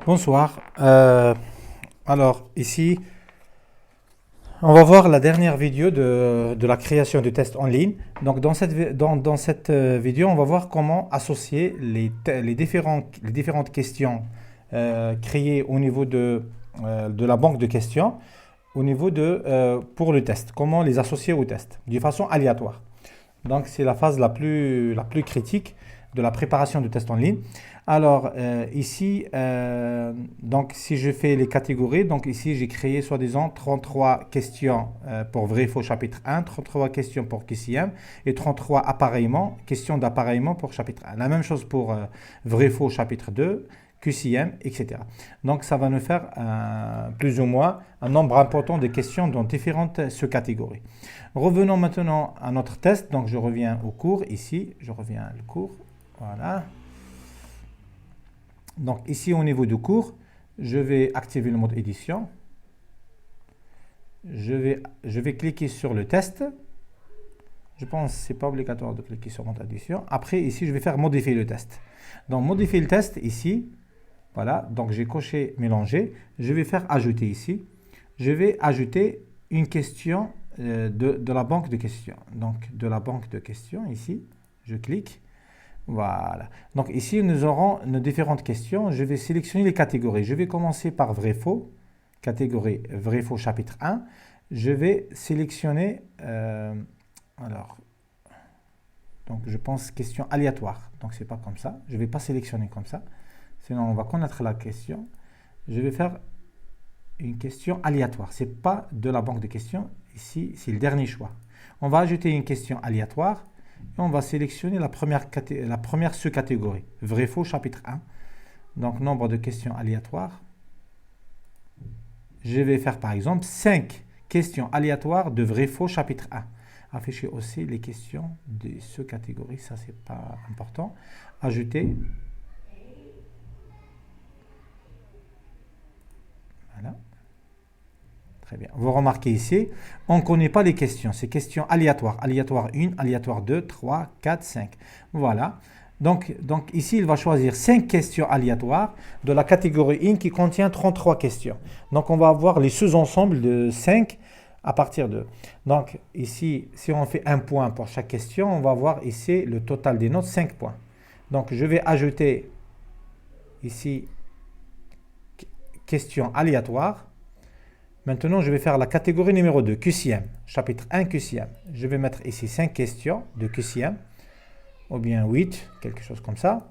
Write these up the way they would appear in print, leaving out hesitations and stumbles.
Bonsoir. Alors ici, on va voir la dernière vidéo de la création de tests en ligne. Donc dans cette vidéo, on va voir comment associer les différentes questions créées au niveau de la banque de questions au niveau pour le test. Comment les associer au test de façon aléatoire. Donc c'est la phase la plus critique de la préparation du test en ligne. Alors ici, donc si je fais les catégories, donc ici j'ai créé soi-disant 33 questions pour vrai faux chapitre 1, 33 questions pour QCM et 33 appareillements, questions d'appareillement pour chapitre 1. La même chose pour vrai faux chapitre 2, QCM, etc. Donc ça va nous faire plus ou moins un nombre important de questions dans différentes sous-catégories. Revenons maintenant à notre test. Donc je reviens au cours ici, je reviens au cours, voilà. Donc ici au niveau du cours, je vais activer le mode édition. Je vais cliquer sur le test. Je pense que ce n'est pas obligatoire de cliquer sur mode édition. Après ici, je vais faire modifier le test. Donc modifier le test ici, voilà. Donc j'ai coché mélanger. Je vais faire ajouter ici. Je vais ajouter une question de la banque de questions. Donc de la banque de questions ici, je clique. Voilà. Donc ici, nous aurons nos différentes questions. Je vais sélectionner les catégories. Je vais commencer par vrai-faux, catégorie vrai-faux chapitre 1. Je vais sélectionner, alors, donc je pense question aléatoire. Donc c'est pas comme ça. Je ne vais pas sélectionner comme ça. Sinon, on va connaître la question. Je vais faire une question aléatoire. Ce n'est pas de la banque de questions. Ici, c'est le dernier choix. On va ajouter une question aléatoire. Et on va sélectionner la première sous-catégorie, vrai-faux chapitre 1. Donc nombre de questions aléatoires. Je vais faire par exemple 5 questions aléatoires de vrai-faux chapitre 1. Afficher aussi les questions de sous-catégories, ça c'est pas important. Ajouter. Voilà. Très bien. Vous remarquez ici, on ne connaît pas les questions. C'est questions aléatoires. Aléatoire 1, aléatoire 2, 3, 4, 5. Voilà. Donc ici, il va choisir 5 questions aléatoires de la catégorie 1 qui contient 33 questions. Donc on va avoir les sous-ensembles de 5 à partir de. Donc ici, si on fait un point pour chaque question, on va voir ici le total des notes, 5 points. Donc je vais ajouter ici questions aléatoires. Maintenant, je vais faire la catégorie numéro 2, QCM, chapitre 1 QCM. Je vais mettre ici 5 questions de QCM, ou bien 8, quelque chose comme ça,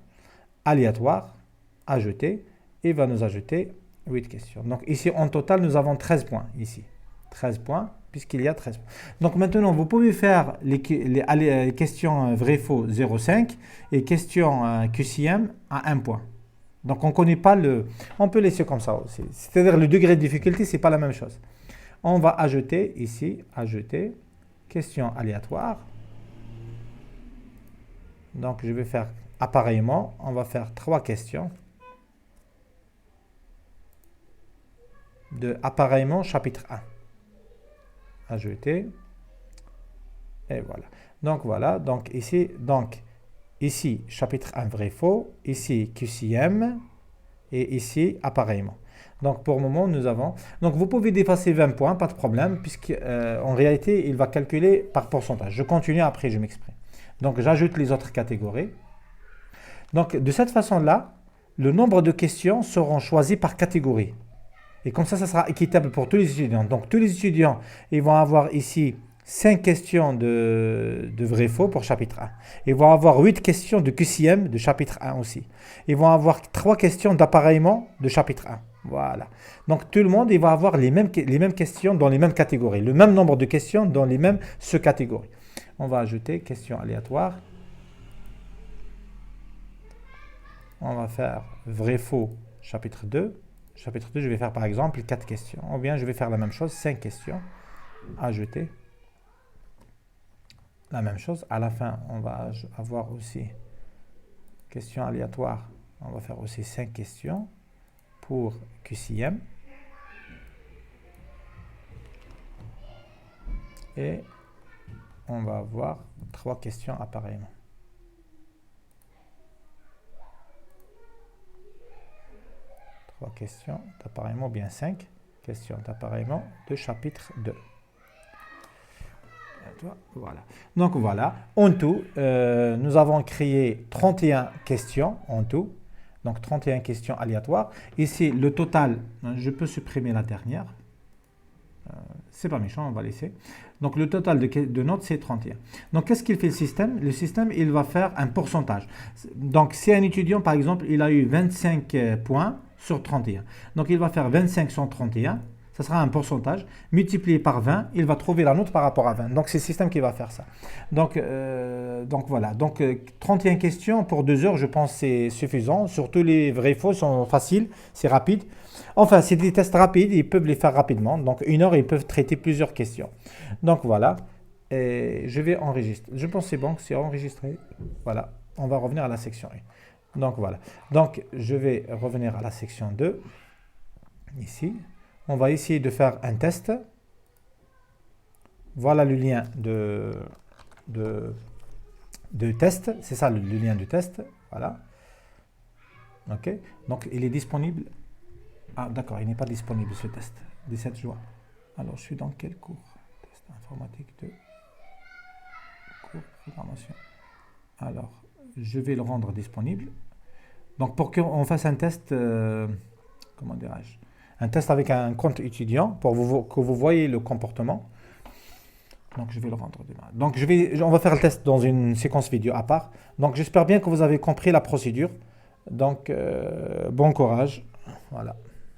aléatoire, ajouter, et va nous ajouter 8 questions. Donc ici, en total, nous avons 13 points, ici. 13 points, puisqu'il y a 13 points. Donc maintenant, vous pouvez faire les questions vrai-faux 0,5 et questions QCM à 1 point. Donc on ne connaît pas le. On peut laisser comme ça aussi. C'est-à-dire le degré de difficulté, ce n'est pas la même chose. On va ajouter ici, ajouter, question aléatoire. Donc je vais faire appareillement, on va faire 3 questions de appareillement chapitre 1. Ajouter. Et voilà. Donc ici chapitre 1 vrai-faux, ici QCM et ici appareillement. Donc pour le moment, nous avons. Donc vous pouvez dépasser 20 points, pas de problème, puisqu'en réalité, il va calculer par pourcentage. Je continue, après je m'exprime. Donc j'ajoute les autres catégories. Donc de cette façon-là, le nombre de questions seront choisis par catégorie. Et comme ça sera équitable pour tous les étudiants. Donc tous les étudiants, ils vont avoir ici 5 questions de vrai-faux pour chapitre 1. Ils vont avoir 8 questions de QCM de chapitre 1 aussi. Ils vont avoir 3 questions d'appareillement de chapitre 1. Voilà. Donc tout le monde il va avoir les mêmes questions dans les mêmes catégories. Le même nombre de questions dans les mêmes sous-catégories. On va ajouter questions aléatoires. On va faire vrai-faux chapitre 2. Chapitre 2, je vais faire par exemple 4 questions. Ou bien je vais faire la même chose, 5 questions. Ajouter. La même chose. À la fin, on va avoir aussi questions aléatoires. On va faire aussi 5 questions pour QCM. Et on va avoir 3 questions appareillement. 3 questions d'appareillement, bien 5 questions d'appareillement de chapitre 2. Voilà. Donc voilà, en tout, nous avons créé 31 questions en tout. Donc 31 questions aléatoires. Ici, le total, je peux supprimer la dernière. C'est pas méchant, on va laisser. Donc le total de notes, c'est 31. Donc qu'est-ce qu'il fait le système? Le système, il va faire un pourcentage. Donc si un étudiant, par exemple, il a eu 25 points sur 31. Donc il va faire 25 sur 31. Ça sera un pourcentage multiplié par 20. Il va trouver la note par rapport à 20. Donc c'est le système qui va faire ça. Donc voilà. Donc 31 questions pour 2 heures, je pense c'est suffisant. Surtout les vrais faux sont faciles, c'est rapide. Enfin, c'est des tests rapides, ils peuvent les faire rapidement. Donc 1 heure, ils peuvent traiter plusieurs questions. Donc voilà. Et je vais enregistrer. Je pense que c'est bon, c'est enregistré. Voilà. On va revenir à la section 1. Donc voilà. Donc je vais revenir à la section 2. Ici. On va essayer de faire un test. Voilà le lien de test. C'est ça le lien de test. Voilà. OK. Donc, il est disponible. Ah, d'accord. Il n'est pas disponible ce test. 17 juin. Alors, je suis dans quel cours? Test informatique 2. Cours programmation. Alors, je vais le rendre disponible. Donc, pour qu'on fasse un test, comment dirais-je? Un test avec un compte étudiant pour que vous voyez le comportement. Donc, je vais le rendre demain. Donc, on va faire le test dans une séquence vidéo à part. Donc, j'espère bien que vous avez compris la procédure. Donc, bon courage. Voilà.